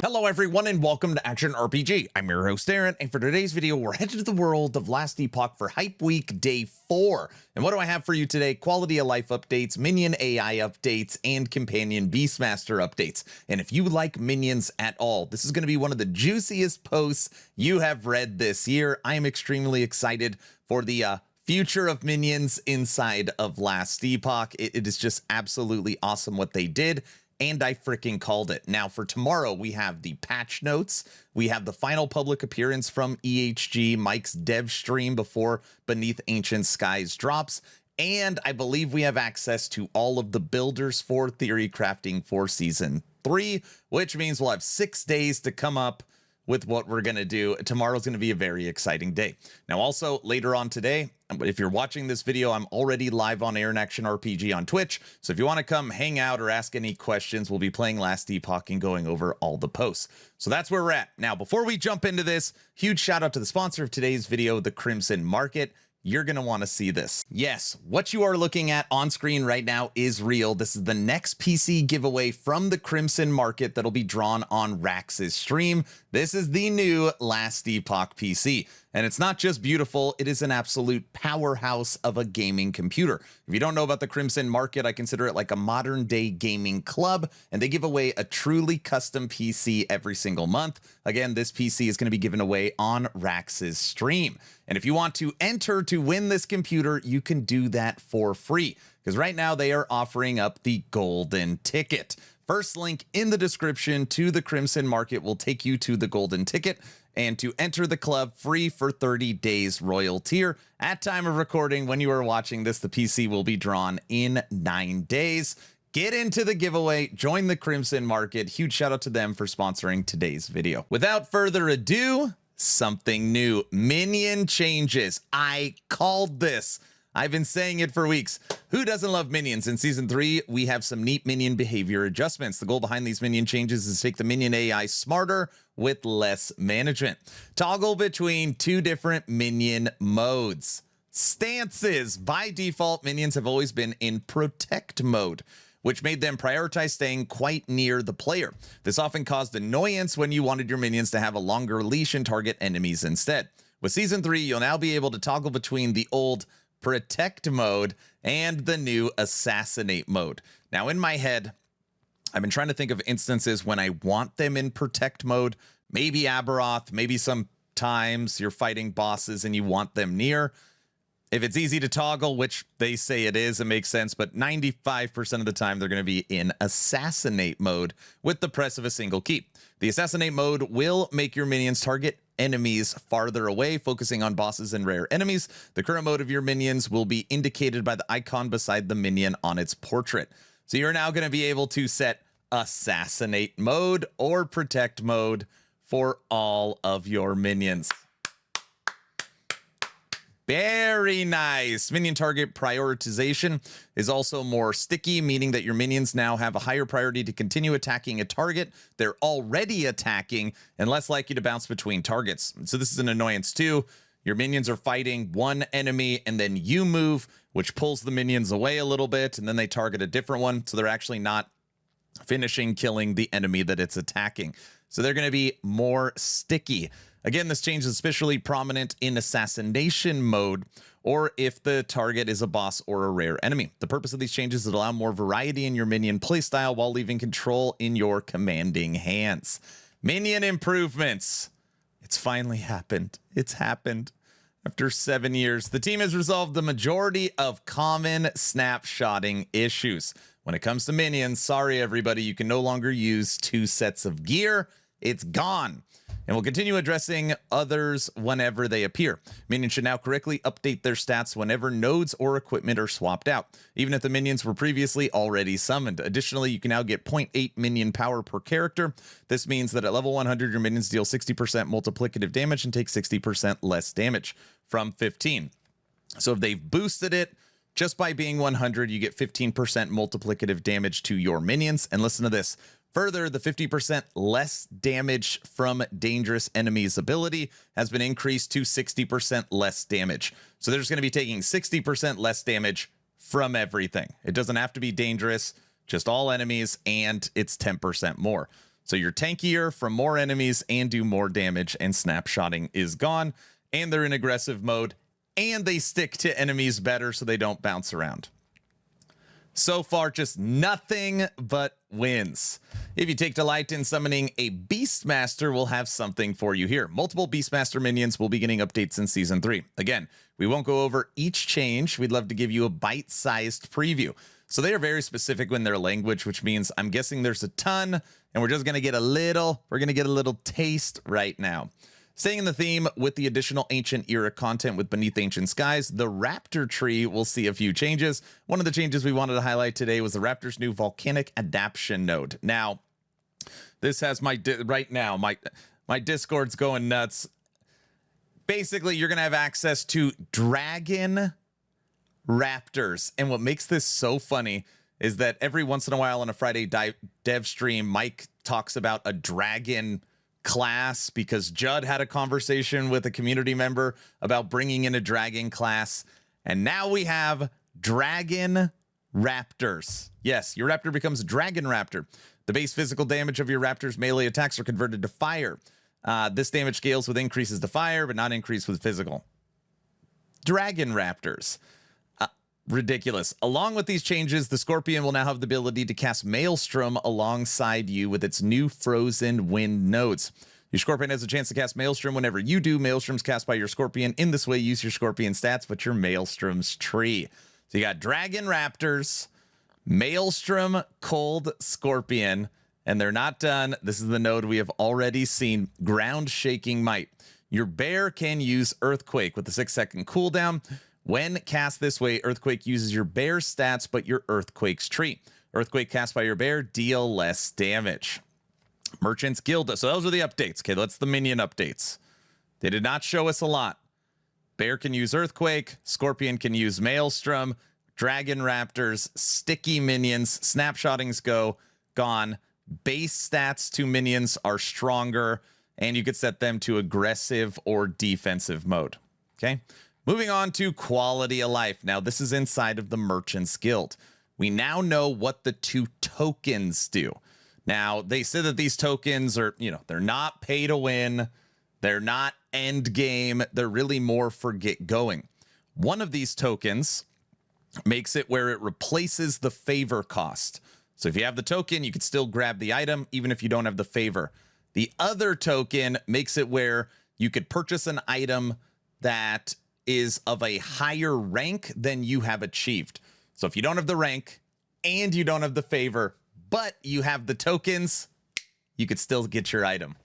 Hello everyone and welcome to Action RPG. I'm your host Aaron, and for today's video we're headed to the world of Last Epoch for Hype Week Day 4. And what do I have for you today? Quality of life updates, minion AI updates, and companion Beastmaster updates. And if you like minions at all, this is going to be one of the juiciest posts you have read this year. I am extremely excited for the future of minions inside of Last Epoch. It is just absolutely awesome what they did. And I freaking called it. Now for tomorrow, we have the patch notes. We have the final public appearance from EHG, Mike's dev stream before Beneath Ancient Skies drops. And I believe we have access to all of the builders for Theory Crafting for Season 3, which means we'll have 6 days to come up with what we're going to do. Tomorrow's going to be a very exciting day. Now, also later on today, if you're watching this video, I'm already live on Air in Action RPG on Twitch. So if you want to come hang out or ask any questions, we'll be playing Last Epoch and going over all the posts. So that's where we're at. Now, before we jump into this, huge shout out to the sponsor of today's video, the Crimson Market. You're going to want to see this. Yes, what you are looking at on screen right now is real. This is the next PC giveaway from the Crimson Market that'll be drawn on Rax's stream. This is the new Last Epoch PC. And it's not just beautiful, it is an absolute powerhouse of a gaming computer. If you don't know about the Crimson Market, I consider it like a modern day gaming club, and they give away a truly custom PC every single month. Again, this PC is going to be given away on Rax's stream. And if you want to enter to win this computer, you can do that for free, because right now they are offering up the golden ticket. First link in the description to the Crimson Market will take you to the golden ticket. And to enter the club free for 30 days royal tier. At time of recording, when you are watching this, the PC will be drawn in 9 days. Get into the giveaway, join the Crimson Market. Huge shout out to them for sponsoring today's video. Without further ado, something new. Minion changes. I called this. I've been saying it for weeks. Who doesn't love minions? In Season 3, we have some neat minion behavior adjustments. The goal behind these minion changes is to make the minion AI smarter with less management. Toggle between 2 different minion modes. Stances. By default, minions have always been in protect mode, which made them prioritize staying quite near the player. This often caused annoyance when you wanted your minions to have a longer leash and target enemies instead. With Season 3, you'll now be able to toggle between the old protect mode and the new assassinate mode. Now in my head, I've been trying to think of instances when I want them in protect mode. Maybe Aberoth, maybe sometimes you're fighting bosses and you want them near. If it's easy to toggle, which they say it is, it makes sense, but 95% of the time they're going to be in assassinate mode with the press of a single key. The assassinate mode will make your minions target enemies farther away, focusing on bosses and rare enemies. The current mode of your minions will be indicated by the icon beside the minion on its portrait. So you're now going to be able to set assassinate mode or protect mode for all of your minions. Very nice. Minion target prioritization is also more sticky, meaning that your minions now have a higher priority to continue attacking a target they're already attacking and less likely to bounce between targets. So this is an annoyance too. Your minions are fighting one enemy and then you move, which pulls the minions away a little bit, and then they target a different one. So they're actually not finishing killing the enemy that it's attacking. So they're going to be more sticky. Again, this change is especially prominent in assassination mode, or if the target is a boss or a rare enemy. The purpose of these changes is to allow more variety in your minion playstyle while leaving control in your commanding hands. Minion improvements. It's finally happened. It's happened. After 7 years, the team has resolved the majority of common snapshotting issues. When it comes to minions, sorry everybody, you can no longer use 2 sets of gear. It's gone. And we'll continue addressing others whenever they appear. Minions should now correctly update their stats whenever nodes or equipment are swapped out, even if the minions were previously already summoned. Additionally, you can now get 0.8 minion power per character. This means that at level 100, your minions deal 60% multiplicative damage and take 60% less damage from 15. So if they've boosted it, just by being 100, you get 15% multiplicative damage to your minions. And listen to this. Further, the 50% less damage from dangerous enemies ability has been increased to 60% less damage. So they're just going to be taking 60% less damage from everything. It doesn't have to be dangerous, just all enemies, and it's 10% more. So you're tankier from more enemies and do more damage, and snapshotting is gone, and they're in aggressive mode, and they stick to enemies better so they don't bounce around. So far, just nothing but wins. If you take delight in summoning a Beastmaster, we'll have something for you here. Multiple Beastmaster minions will be getting updates in Season 3. Again, we won't go over each change. We'd love to give you a bite-sized preview. So they are very specific in their language, which means I'm guessing there's a ton, and we're just going to get a little taste right now. Staying in the theme with the additional Ancient Era content with Beneath Ancient Skies, the Raptor tree will see a few changes. One of the changes we wanted to highlight today was the Raptor's new Volcanic Adaptation node. Now, this has my Discord's going nuts. Basically, you're going to have access to Dragon Raptors. And what makes this so funny is that every once in a while on a Friday dev stream, Mike talks about a dragon class because Judd had a conversation with a community member about bringing in a dragon class, and now we have Dragon Raptors. Yes, your raptor becomes a Dragon Raptor. The base physical damage of your raptor's melee attacks are converted to fire. This damage scales with increases to fire, but not increase with physical. Dragon Raptors. Ridiculous. Along with these changes, the Scorpion will now have the ability to cast Maelstrom alongside you with its new Frozen Wind nodes. Your Scorpion has a chance to cast Maelstrom whenever you do. Maelstrom's cast by your Scorpion. In this way, use your Scorpion stats, but your Maelstrom's tree. So you got Dragon Raptors, Maelstrom, Cold Scorpion, and they're not done. This is the node we have already seen. Ground Shaking Might. Your bear can use Earthquake with a 6-second cooldown. When cast this way, Earthquake uses your bear stats, but your Earthquake's tree. Earthquake cast by your bear, deal less damage. Merchants Guild. So those are the updates. Okay, that's the minion updates. They did not show us a lot. Bear can use Earthquake. Scorpion can use Maelstrom. Dragon Raptors. Sticky minions. Snapshottings gone. Base stats to minions are stronger, and you could set them to aggressive or defensive mode. Okay. Moving on to quality of life. Now, this is inside of the Merchants Guild. We now know what the 2 tokens do. Now, they said that these tokens are, they're not pay to win. They're not end game. They're really more for get going. One of these tokens makes it where it replaces the favor cost. So if you have the token, you could still grab the item, even if you don't have the favor. The other token makes it where you could purchase an item that is of a higher rank than you have achieved. So if you don't have the rank and you don't have the favor, but you have the tokens, you could still get your item.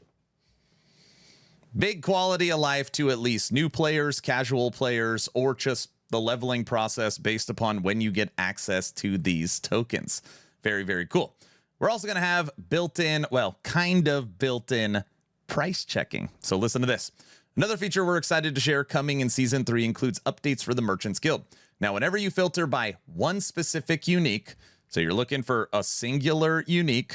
Big quality of life to at least new players, casual players, or just the leveling process based upon when you get access to these tokens. Very, very cool. We're also going to have built-in, well, kind of built-in price checking. So listen to this. Another feature we're excited to share coming in Season 3 includes updates for the Merchants Guild. Now, whenever you filter by one specific unique, so you're looking for a singular unique,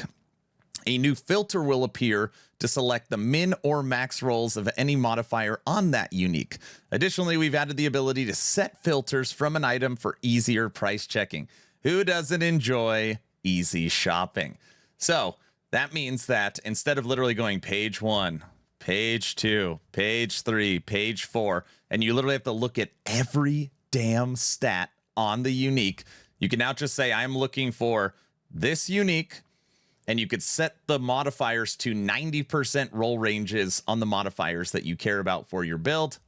a new filter will appear to select the min or max rolls of any modifier on that unique. Additionally, we've added the ability to set filters from an item for easier price checking. Who doesn't enjoy easy shopping? So that means that instead of literally going page 1, page 2, page 3, page 4, and you literally have to look at every damn stat on the unique, you can now just say, I'm looking for this unique, and you could set the modifiers to 90% roll ranges on the modifiers that you care about for your build.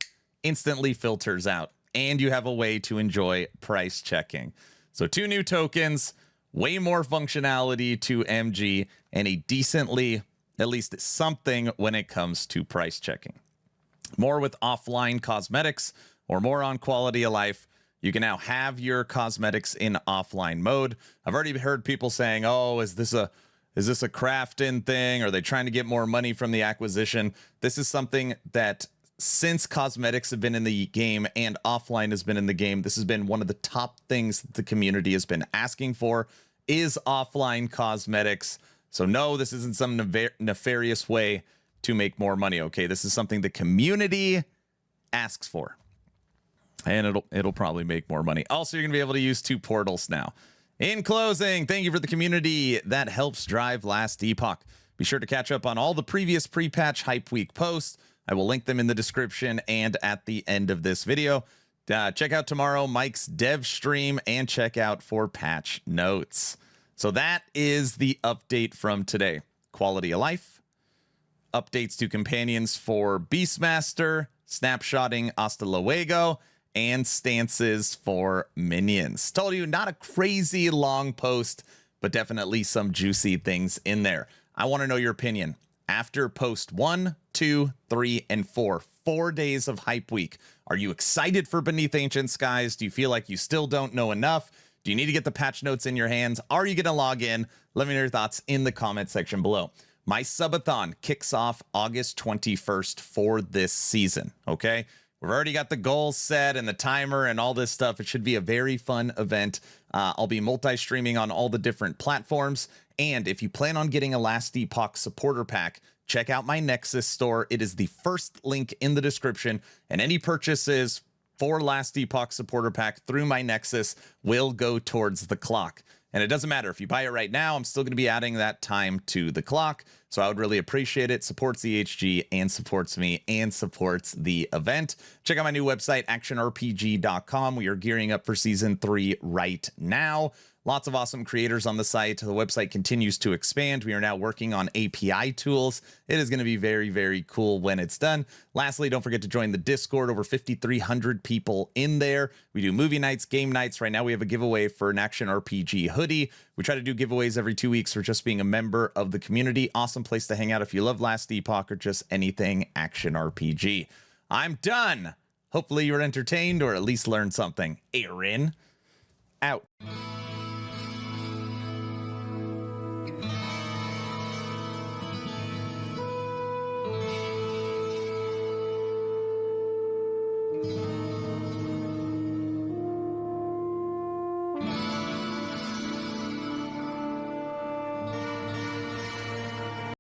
Instantly filters out, and you have a way to enjoy price checking. So 2 new tokens, way more functionality to MG, and a decently, at least something when it comes to price checking. More with offline cosmetics or more on quality of life. You can now have your cosmetics in offline mode. I've already heard people saying, oh, is this a craft-in thing? Are they trying to get more money from the acquisition? This is something that since cosmetics have been in the game and offline has been in the game, this has been one of the top things that the community has been asking for is offline cosmetics. So no, this isn't some nefarious way to make more money. Okay, this is something the community asks for, and it'll probably make more money. Also, you're gonna be able to use 2 portals now. In closing, thank you for the community that helps drive Last Epoch. Be sure to catch up on all the previous pre-patch Hype Week posts. I will link them in the description and at the end of this video. Check out tomorrow Mike's dev stream and check out for patch notes. So that is the update from today. Quality of life, updates to companions for Beastmaster, snapshotting hasta luego, and stances for minions. Told you, not a crazy long post, but definitely some juicy things in there. I want to know your opinion. After post 1, 2, 3, and 4 days of Hype Week, are you excited for Beneath Ancient Skies? Do you feel like you still don't know enough? Do you need to get the patch notes in your hands? Are you going to log in? Let me know your thoughts in the comment section below. My subathon kicks off August 21st for this season, okay? We've already got the goals set and the timer and all this stuff. It should be a very fun event. I'll be multi-streaming on all the different platforms. And if you plan on getting a Last Epoch supporter pack, check out my Nexus store. It is the first link in the description. And any purchases for Last Epoch supporter pack through my Nexus will go towards the clock. And it doesn't matter if you buy it right now, I'm still going to be adding that time to the clock. So I would really appreciate it. Supports the HG and supports me and supports the event. Check out my new website, actionrpg.com. We are gearing up for season 3 right now. Lots of awesome creators on the site. The website continues to expand. We are now working on API tools. It is going to be very, very cool when it's done. Lastly, don't forget to join the Discord. Over 5,300 people in there. We do movie nights, game nights. Right now we have a giveaway for an Action RPG hoodie. We try to do giveaways every 2 weeks for just being a member of the community. Awesome place to hang out if you love Last Epoch or just anything Action RPG. I'm done. Hopefully you were entertained or at least learned something. Aaron, out.